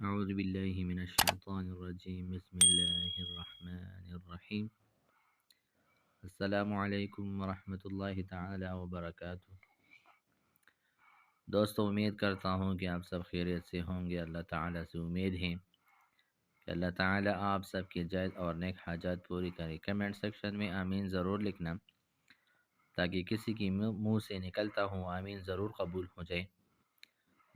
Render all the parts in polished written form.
أعوذ بالله من الشيطان الرجيم بسم الله الرحمن الرحيم السلام علیکم ورحمۃ اللہ تعالی وبرکاتہ۔ دوستو، امید کرتا ہوں کہ آپ سب خیریت سے ہوں گے۔ اللہ تعالیٰ سے امید ہے کہ اللہ تعالیٰ آپ سب کے جائز اور نیک حاجات پوری کرے۔ کمنٹ سیکشن میں آمین ضرور لکھنا تاکہ کسی کی منہ سے نکلتا ہوں آمین ضرور قبول ہو جائے۔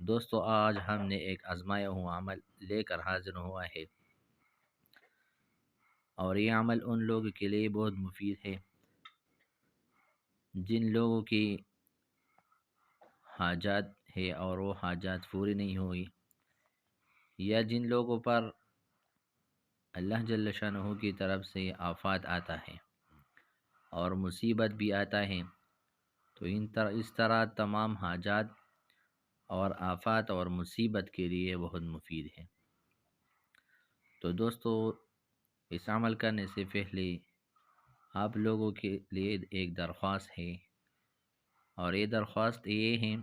دوستو، آج ہم نے ایک آزمایا ہوا عمل لے کر حاضر ہوا ہے، اور یہ عمل ان لوگوں کے لیے بہت مفید ہے جن لوگوں کی حاجات ہے اور وہ حاجات پوری نہیں ہوئی، یا جن لوگوں پر اللہ جل شانہ کی طرف سے آفات آتا ہے اور مصیبت بھی آتا ہے، تو اس طرح تمام حاجات اور آفات اور مصیبت کے لیے بہت مفید ہے۔ تو دوستو، اس عمل کرنے سے پہلے آپ لوگوں کے لیے ایک درخواست ہے، اور یہ درخواست یہ ہے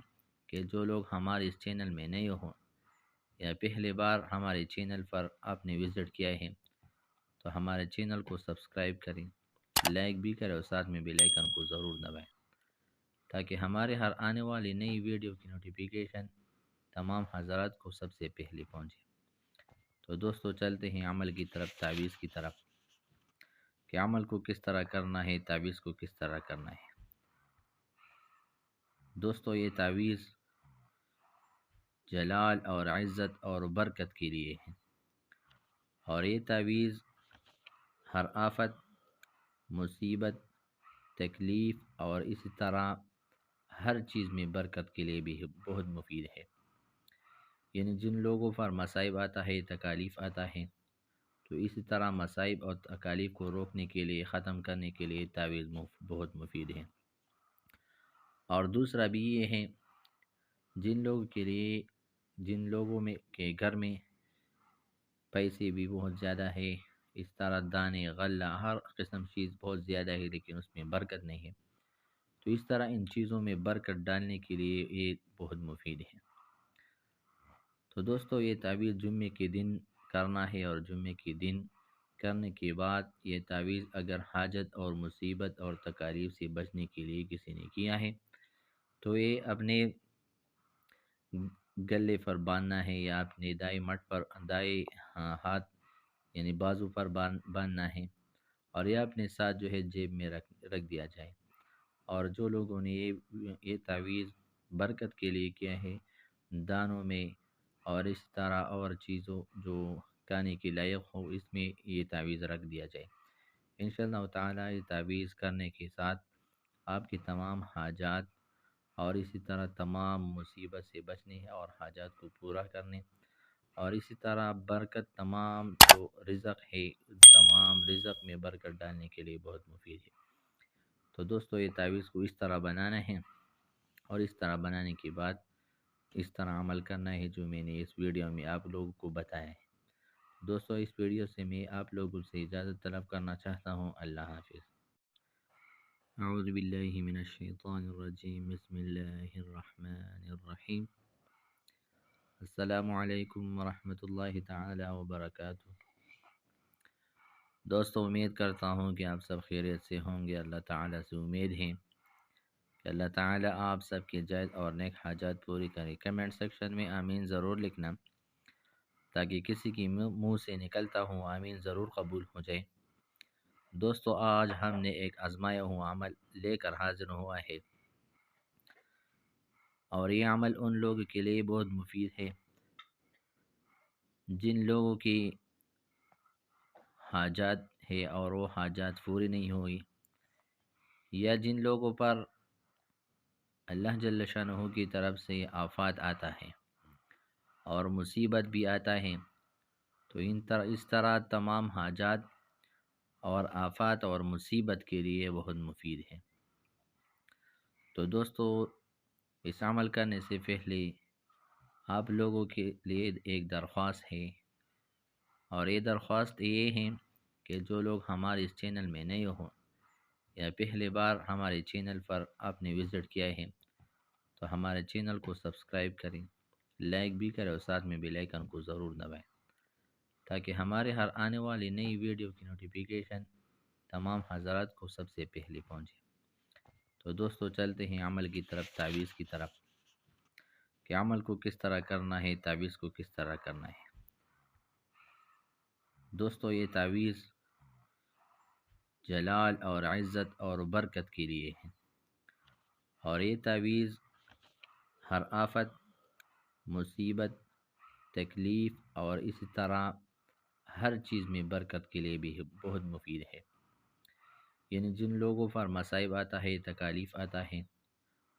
کہ جو لوگ ہمارے اس چینل میں نئے ہوں یا پہلی بار ہمارے چینل پر آپ نے وزٹ کیا ہے، تو ہمارے چینل کو سبسکرائب کریں، لائک بھی کریں اور ساتھ میں بیل آئیکن کو ضرور دبائیں تاکہ ہمارے ہر آنے والی نئی ویڈیو کی نوٹیفیکیشن تمام حضرات کو سب سے پہلے پہنچے۔ تو دوستو، چلتے ہیں عمل کی طرف، تعویذ کی طرف، کہ عمل کو کس طرح کرنا ہے، تعویذ کو کس طرح کرنا ہے۔ دوستو، یہ تعویذ جلال اور عزت اور برکت کے لیے ہے، اور یہ تعویذ ہر آفت، مصیبت، تکلیف اور اسی طرح ہر چیز میں برکت کے لیے بھی بہت مفید ہے۔ یعنی جن لوگوں پر مصائب آتا ہے، تکالیف آتا ہے، تو اسی طرح مصائب اور تکالیف کو روکنے کے لیے، ختم کرنے کے لیے تعویذ بہت مفید ہے۔ اور دوسرا بھی یہ ہے، جن لوگوں میں کے گھر میں پیسے بھی بہت زیادہ ہے، اس طرح دانے، غلہ، ہر قسم چیز بہت زیادہ ہے لیکن اس میں برکت نہیں ہے، تو اس طرح ان چیزوں میں برکت ڈالنے کے لیے یہ بہت مفید ہے۔ تو دوستو، یہ تعویذ جمعے کے دن کرنا ہے، اور جمعے کے دن کرنے کے بعد یہ تعویذ اگر حاجت اور مصیبت اور تکالیف سے بچنے کے لیے کسی نے کیا ہے، تو یہ اپنے گلے پر باندھنا ہے، یا اپنے دائیں ہاتھ یعنی بازو پر باندھنا ہے، اور یہ اپنے ساتھ جو ہے جیب میں رکھ دیا جائے۔ اور جو لوگوں نے یہ تعویذ برکت کے لیے کیا ہے، دانوں میں اور اس طرح اور چیزوں جو کھانے کے لائق ہو، اس میں یہ تعویذ رکھ دیا جائے۔ انشاءاللہ تعالی یہ تعویذ کرنے کے ساتھ آپ کی تمام حاجات اور اسی طرح تمام مصیبت سے بچنے اور حاجات کو پورا کرنے، اور اسی طرح برکت، تمام جو رزق ہے، تمام رزق میں برکت ڈالنے کے لیے بہت مفید ہے۔ تو دوستو، یہ تعویذ کو اس طرح بنانا ہے، اور اس طرح بنانے کے بعد اس طرح عمل کرنا ہے جو میں نے اس ویڈیو میں آپ لوگوں کو بتایا ہے۔ دوستو، اس ویڈیو سے میں آپ لوگوں سے اجازت طلب کرنا چاہتا ہوں۔ اللہ حافظ۔ اعوذ باللہ من الشیطان الرجیم بسم اللہ الرحمن الرحیم السلام علیکم ورحمۃ اللہ تعالی وبرکاتہ۔ دوستو، امید کرتا ہوں کہ آپ سب خیریت سے ہوں گے۔ اللہ تعالیٰ سے امید ہے کہ اللہ تعالیٰ آپ سب کے جائز اور نیک حاجات پوری کرے۔ کمنٹ سیکشن میں آمین ضرور لکھنا تاکہ کسی کی منہ سے نکلتا ہوں آمین ضرور قبول ہو جائے۔ دوستو، آج ہم نے ایک آزمایا ہوا عمل لے کر حاضر ہوا ہے، اور یہ عمل ان لوگوں کے لیے بہت مفید ہے جن لوگوں کی حاجات ہے اور وہ حاجات پوری نہیں ہوئی، یا جن لوگوں پر اللہ جل شانہ کی طرف سے آفات آتا ہے اور مصیبت بھی آتا ہے، تو اس طرح تمام حاجات اور آفات اور مصیبت کے لیے بہت مفید ہے۔ تو دوستو، اس عمل کرنے سے پہلے آپ لوگوں کے لیے ایک درخواست ہے، اور یہ درخواست یہ ہے کہ جو لوگ ہمارے اس چینل میں نئے ہوں یا پہلی بار ہمارے چینل پر آپ نے وزٹ کیا ہے، تو ہمارے چینل کو سبسکرائب کریں، لائک بھی کرے اور ساتھ میں بیل آئیکن کو ضرور دبائیں تاکہ ہمارے ہر آنے والی نئی ویڈیو کی نوٹیفیکیشن تمام حضرات کو سب سے پہلے پہنچے۔ تو دوستو چلتے ہیں عمل کی طرف، تعویذ کی طرف، کہ عمل کو کس طرح کرنا ہے، تعویذ کو کس طرح کرنا ہے۔ دوستو یہ تعویذ جلال اور عزت اور برکت کے لیے ہے، اور یہ تعویذ ہر آفت، مصیبت، تکلیف اور اسی طرح ہر چیز میں برکت کے لیے بھی بہت مفید ہے۔ یعنی جن لوگوں پر مصائب آتا ہے، تکالیف آتا ہے،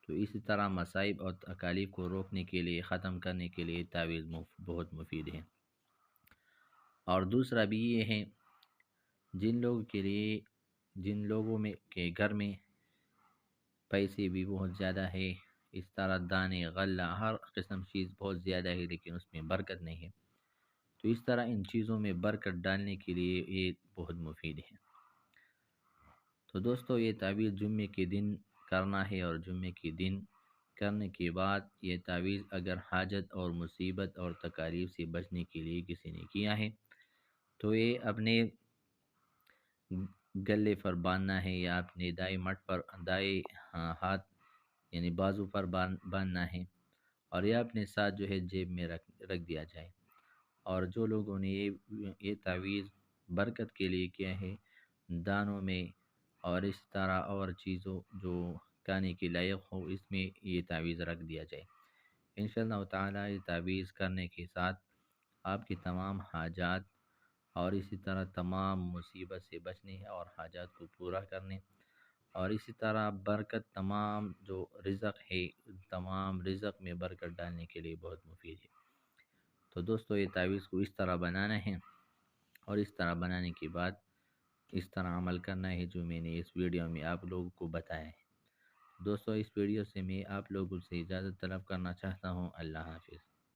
تو اسی طرح مصائب اور تکالیف کو روکنے کے لیے، ختم کرنے کے لیے تعویذ بہت مفید ہے۔ اور دوسرا بھی یہ ہے، جن لوگوں میں کے گھر میں پیسے بھی بہت زیادہ ہے، اس طرح دانے، غلہ، ہر قسم چیز بہت زیادہ ہے لیکن اس میں برکت نہیں ہے، تو اس طرح ان چیزوں میں برکت ڈالنے کے لیے یہ بہت مفید ہے۔ تو دوستو یہ تعویذ جمعے کے دن کرنا ہے، اور جمعے کے دن کرنے کے بعد یہ تعویذ اگر حاجت اور مصیبت اور تکالیف سے بچنے کے لیے کسی نے کیا ہے تو یہ اپنے گلے پر باندھنا ہے، یا اپنے دائیں مٹ پر، دائیں ہاتھ یعنی بازو پر باندھنا ہے، اور یہ اپنے ساتھ جو ہے جیب میں رکھ دیا جائے۔ اور جو لوگوں نے یہ تعویذ برکت کے لیے کیا ہے، دانوں میں اور اس طرح اور چیزوں جو کھانے کے لائق ہو، اس میں یہ تعویذ رکھ دیا جائے۔ انشاءاللہ تعالی یہ تعویذ کرنے کے ساتھ آپ کی تمام حاجات اور اسی طرح تمام مصیبت سے بچنے اور حاجات کو پورا کرنے، اور اسی طرح برکت، تمام جو رزق ہے، تمام رزق میں برکت ڈالنے کے لیے بہت مفید ہے۔ تو دوستو یہ تعویذ کو اس طرح بنانا ہے، اور اس طرح بنانے کے بعد اس طرح عمل کرنا ہے جو میں نے اس ویڈیو میں آپ لوگوں کو بتایا ہے۔ دوستو اس ویڈیو سے میں آپ لوگوں سے اجازت طلب کرنا چاہتا ہوں۔ اللہ حافظ۔